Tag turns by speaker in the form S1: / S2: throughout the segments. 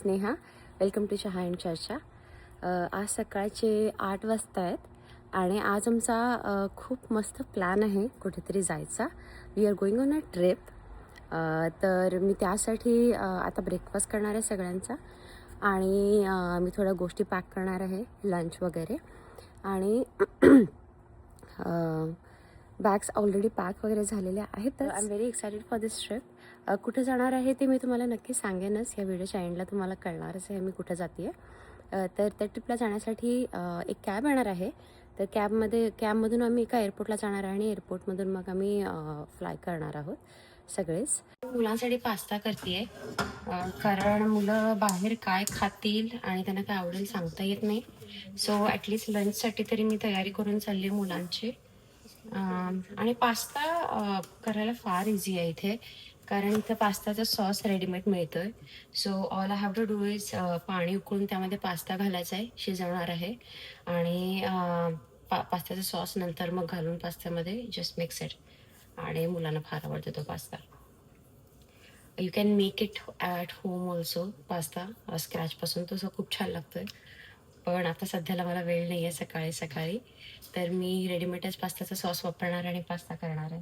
S1: Sneha. Welcome to चहा and चर्चा. आज सकाळचे 8 वाजता आहेत आणि आज आमचा खूप मस्त प्लॅन आहे कुठेतरी जायचा. We are going on a trip. तर मी त्यासाठी आता ब्रेकफास्ट करणार आहे सगळ्यांचा आणि मी थोड्या गोष्टी पॅक करणार आहे, लंच वगैरे. आणि बॅग्स ऑलरेडी पॅक वगैरे झालेल्या आहेत. तर I am very excited for this trip. कुठे जाणार आहे ते मी तुम्हाला नक्की सांगेनच. या व्हिडिओच्या एंडला तुम्हाला कळणारच आहे मी कुठे जाते आहे. तर त्या ट्रिपला जाण्यासाठी एक कॅब येणार आहे. तर कॅबमधून आम्ही एका एअरपोर्टला जाणार आहे आणि एअरपोर्टमधून मग आम्ही फ्लाय करणार आहोत सगळेच. मुलांसाठी पास्ता करते आहे कारण मुलं बाहेर काय खातील आणि त्यांना काय आवडेल सांगता येत नाही. सो ॲटलिस्ट लंचसाठी तरी मी तयारी करून चालली आहे मुलांची. आणि पास्ता करायला फार इझी आहे इथे, कारण इथं पास्ताचा सॉस रेडीमेड मिळतोय. So all I have to do is पाणी उकळून त्यामध्ये पास्ता घालायचा आहे, शिजवणार आहे आणि पास्त्याचा सॉस नंतर मग घालून पास्त्यामध्ये जस्ट मिक्स इट. आणि मुलांना फार आवडतो तो pasta. You can make it at home also. Pasta स्क्रॅचपासून तो खूप छान लागतोय. पण आता सध्याला मला वेळ नाही आहे सकाळी सकाळी, तर मी रेडीमेडच पास्त्याचा सॉस वापरणार आणि पास्ता करणार आहे.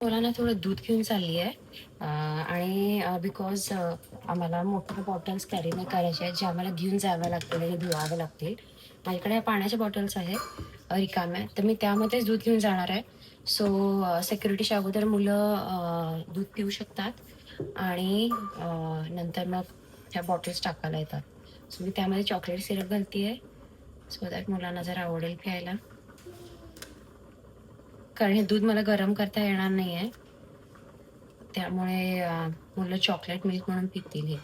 S1: मुलांना थोडं दूध घेऊन चालली आहे आणि बिकॉज आम्हाला मोठ्या बॉटल्स कॅरी नाही करायच्या आहेत, ज्या आम्हाला घेऊन जाव्या लागतील आणि धुवाव्या लागतील. माझ्याकडे पाण्याच्या बॉटल्स आहेत रिकाम्या, तर मी त्यामध्येच दूध घेऊन जाणार आहे. सो सिक्युरिटीच्या अगोदर मुलं दूध पिऊ शकतात आणि नंतर मग त्या बॉटल्स टाकायला येतात. सो मी त्यामध्ये चॉकलेट सिरप घालते आहे, सो दॅट मुलांना जर आवडेल प्यायला. कारण हे दूध मला गरम करता येणार नाही आहे, त्यामुळे मुलं चॉकलेट मिल्क म्हणून पितील हे.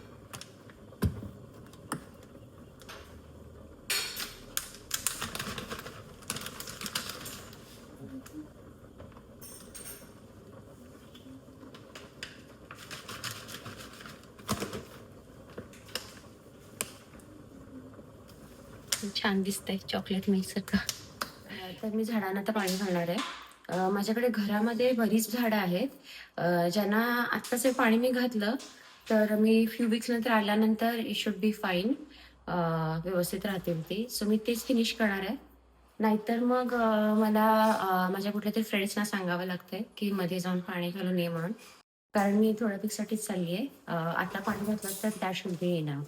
S1: छान दिसतंय चॉकलेट मिल्क सारखं. तर मी झाडांना आता पाणी घालणार आहे. माझ्याकडे घरामध्ये बरीच झाडं आहेत ज्यांना आत्ताच हे पाणी मी घातलं तर मी फ्यू वीक्स नंतर आल्यानंतर इट शुड बी फाईन, व्यवस्थित राहतील ती. सो मी तेच फिनिश करणार आहे. नाहीतर मग मला माझ्या कुठल्या तरी फ्रेंड्सना सांगावं लागतंय की मध्ये जाऊन पाणी घालून ये म्हणून, कारण मी थोड्या दिवसासाठीच चालली आहे. आता पाणी घातलं तर त्या शुड बी येणार.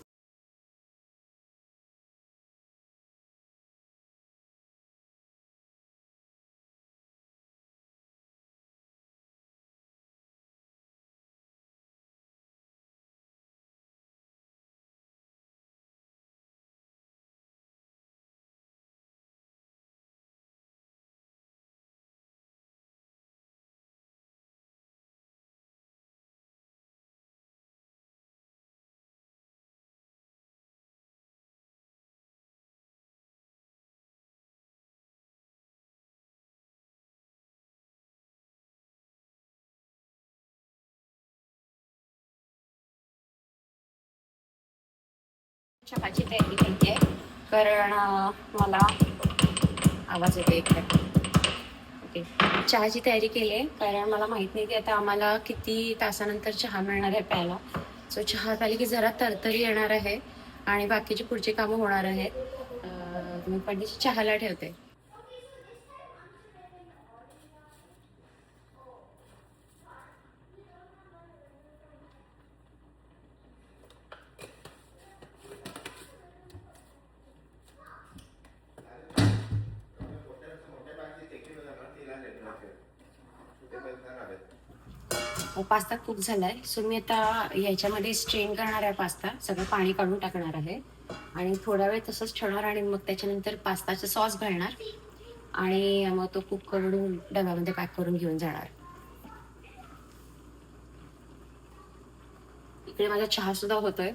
S1: चहाची तयारी करते कारण मला आवाज येतो इकडे. ओके, चहाची तयारी केली आहे कारण मला माहित नाही की आता आम्हाला किती तासानंतर चहा मिळणार आहे प्यायला. सो चहा आली की जरा तरतरी येणार आहे आणि बाकीची पुढची कामं होणार आहेत. मी पंडितची चहाला ठेवते. पास्ता कुक झालाय. सो मी आता याच्यामध्ये स्ट्रेन करणार आहे पास्ता, सगळं पाणी काढून टाकणार आहे आणि थोडा वेळ तसंच ठेवणार आणि मग त्याच्यानंतर पास्ताचा सॉस घालणार आणि मग तो कुक करून डब्यामध्ये पॅक करून घेऊन जाणार. इकडे माझा चहा सुद्धा होतोय,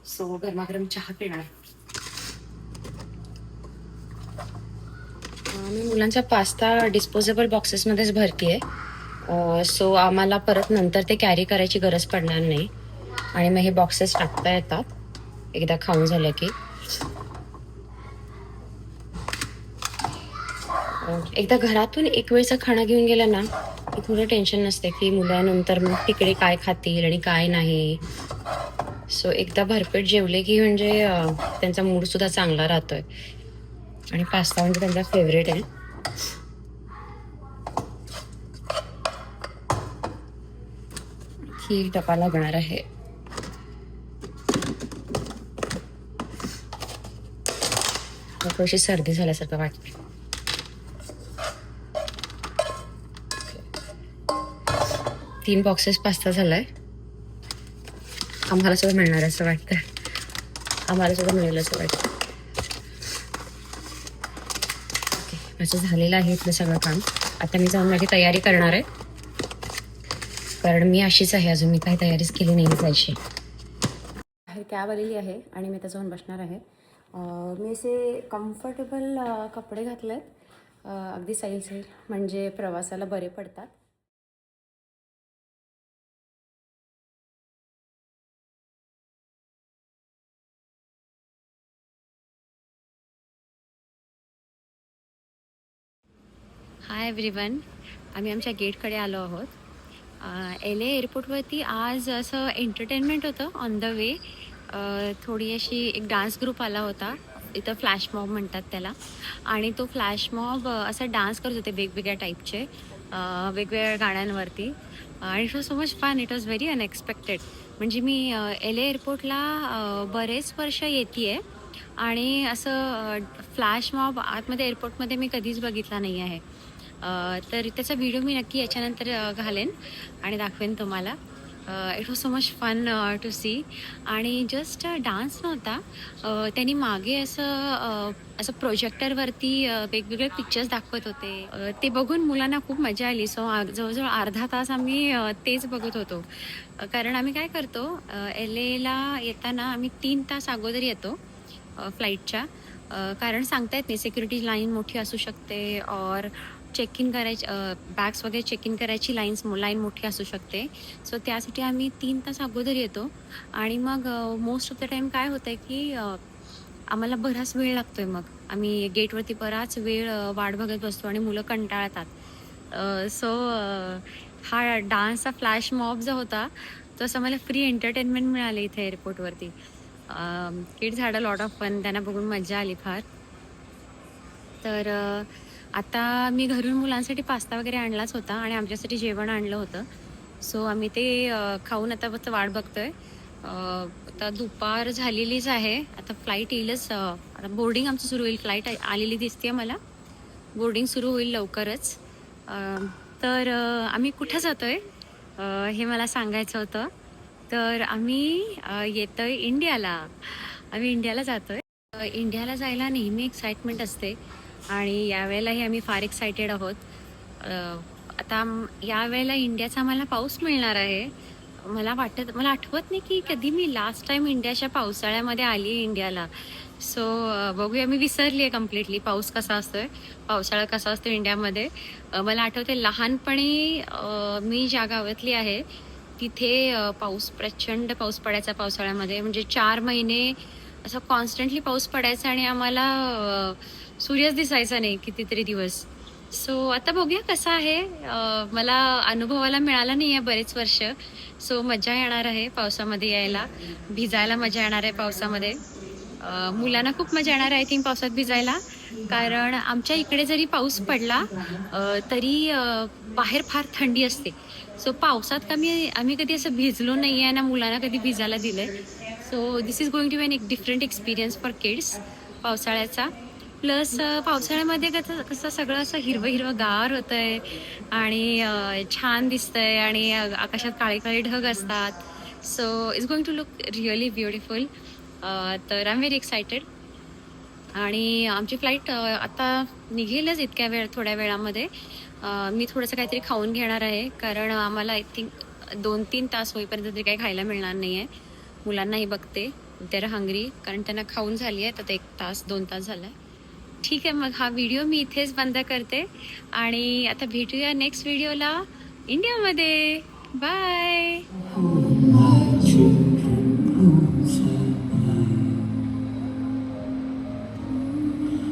S1: सो गरमागरम चहा पिणार. मी मुलांचा पास्ता डिस्पोजेबल बॉक्सेसमध्येच भरतीये. सो आम्हाला परत नंतर ते कॅरी करायची गरज पडणार नाही आणि मग हे बॉक्सेस टाकता येतात एकदा खाऊन झालं की. एकदा घरातून एक वेळचा खाणं घेऊन गेलं ना की थोडं टेन्शन नसते की मुलांनंतर मग तिकडे काय खातील आणि काय नाही. सो एकदा भरपेट जेवले की म्हणजे त्यांचा मूडसुद्धा चांगला राहतोय. आणि पास्ता म्हणजे त्यांचा फेवरेट आहे. ही डबा लागणार आहे. थोडीशी सर्दी झाल्यासारखं वाटतं. तीन बॉक्सेस पास्ता झालाय. आम्हाला सुद्धा मिळणार असं वाटतं. आम्हाला सुद्धा मिळेल असं वाटतं. ओके, माझं झालेलं आहे इथलं सगळं काम. आता मी जाऊन माझी तयारी करणार आहे, कारण मी अशीच आहे, अजून मी काही तयारीच केली नाही जायची. बाहेर कॅब आलेली आहे आणि मी आता जाऊन बसणार आहे. मी असे कम्फर्टेबल कपडे घातले आहेत, अगदी सैल म्हणजे प्रवासाला बरे पडतात. हाय एव्हरीवन, आम्ही आमच्या गेटकडे आलो आहोत. LA एअरपोर्टवरती आज असं एंटरटेनमेंट होतं ऑन द वे. थोडी अशी एक डान्स ग्रुप आला होता, इथं फ्लॅश मॉब म्हणतात त्याला. आणि तो फ्लॅश मॉब असा डान्स करत होते वेगवेगळ्या टाईपचे, वेगवेगळ्या गाण्यांवरती. आणि it was so much fun. It was very unexpected. म्हणजे मी LA एअरपोर्टला बरेच वर्ष येते आहे आणि असं फ्लॅश मॉब आतमध्ये एअरपोर्टमध्ये मी कधीच बघितला नाही आहे. तर त्याचा व्हिडिओ मी नक्की याच्यानंतर घालेन आणि दाखवेन तुम्हाला. It was so much fun to see. आणि जस्ट डान्स नव्हता, त्यांनी मागे असं प्रोजेक्टरवरती वेगवेगळे पिक्चर्स दाखवत होते. ते बघून मुलांना खूप मजा आली. सो जवळजवळ अर्धा तास आम्ही तेच बघत होतो. कारण आम्ही काय करतो, LAला येताना आम्ही 3 तास अगोदर येतो फ्लाईटच्या. कारण सांगता येत नाही, सिक्युरिटी लाईन मोठी असू शकते और चेक इन करायची, बॅग्स वगैरे चेक इन करायची लाईन मोठी असू शकते. सो त्यासाठी आम्ही 3 तास अगोदर येतो. आणि मग मोस्ट ऑफ द टाईम काय होतं आहे की आम्हाला बराच वेळ लागतो आहे. मग आम्ही गेटवरती बराच वेळ वाट बघत बसतो आणि मुलं कंटाळतात. सो हा डान्सचा फ्लॅश मॉब जो होता, तो असं मला फ्री एंटरटेनमेंट मिळाले इथे एअरपोर्टवरती. Kids had a lot of fun. त्यांना बघून मजा आली फार. तर आता मी घरून मुलांसाठी पास्ता वगैरे आणलाच होता आणि आमच्यासाठी जेवण आणलं होतं. सो आम्ही ते खाऊन आता फक्त वाट बघतोय. आता दुपार झालेलीच आहे. आता फ्लाईट येईलच. आता बोर्डिंग आमचं सुरू होईल. फ्लाईट आलेली दिसते मला. बोर्डिंग सुरू होईल लवकरच. तर आम्ही कुठं जातोय हे मला सांगायचं होतं. तर आम्ही येतोय इंडियाला. आम्ही इंडियाला जातोय. इंडियाला जायला नेहमी एक्साइटमेंट असते आणि यावेळेलाही आम्ही फार एक्सायटेड आहोत. आता यावेळेला इंडियाचा आम्हाला पाऊस मिळणार आहे. मला आठवत नाही की कधी मी लास्ट टाइम इंडियाच्या पावसाळ्यामध्ये आली आहे इंडियाला. सो बघूया, मी विसरली आहे कम्प्लिटली पाऊस कसा असतोय, पावसाळा कसा असतो इंडियामध्ये. मला आठवते लहानपणी मी ज्या गावातली आहे तिथे प्रचंड पाऊस पडायचा पावसाळ्यामध्ये. म्हणजे 4 महिने असं कॉन्स्टंटली पाऊस पडायचा आणि आम्हाला सूर्यच दिसायचा नाही कितीतरी दिवस. सो आता बघूया कसं आहे. मला अनुभवाला मिळाला नाही आहे बरेच वर्ष. सो मजा येणार आहे पावसामध्ये यायला, भिजायला मजा येणार आहे पावसामध्ये. मुलांना खूप मजा येणार आहे आय थिंक पावसात भिजायला. कारण आमच्या इकडे जरी पाऊस पडला तरी बाहेर फार थंडी असते. सो पावसात आम्ही कधी असं भिजलो नाही आहे ना मुलांना कधी भिजायला दिलं आहे. So this is going to be an different experience for kids पावसाळ्याचा. प्लस पावसाळ्यामध्ये कसं सगळं असं हिरवं गार होतं आहे आणि छान दिसतंय आणि आकाशात काळे काळे ढग असतात. So it's going to look really beautiful. तर आय एम व्हेरी एक्सायटेड. आणि आमची फ्लाईट आता निघेलच थोड्या वेळामध्ये. मी थोडंसं काहीतरी खाऊन घेणार आहे, कारण आम्हाला आय थिंक 2-3 तास होईपर्यंत तरी काही खायला मिळणार नाही आहे. मुलांनाही बघते, देर हंग्री, कारण त्यांना खाऊन झाली आहे. आता 1-2 तास झाला आहे. ठीक आहे, मग हा व्हिडिओ मी इथेच बंद करते आणि आता भेटूया नेक्स्ट व्हिडिओला इंडियामध्ये. Bye.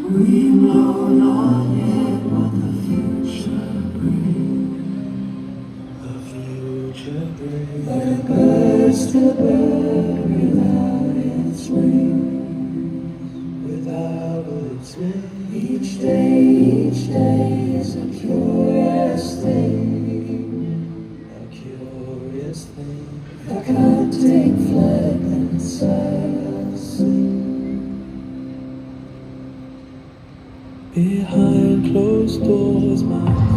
S1: We know not yet what the future brings. The future brings.
S2: still burn without its wings, without its wings. Each day is a curious thing, a curious thing. I can't take flight inside of sleep. Behind closed doors, my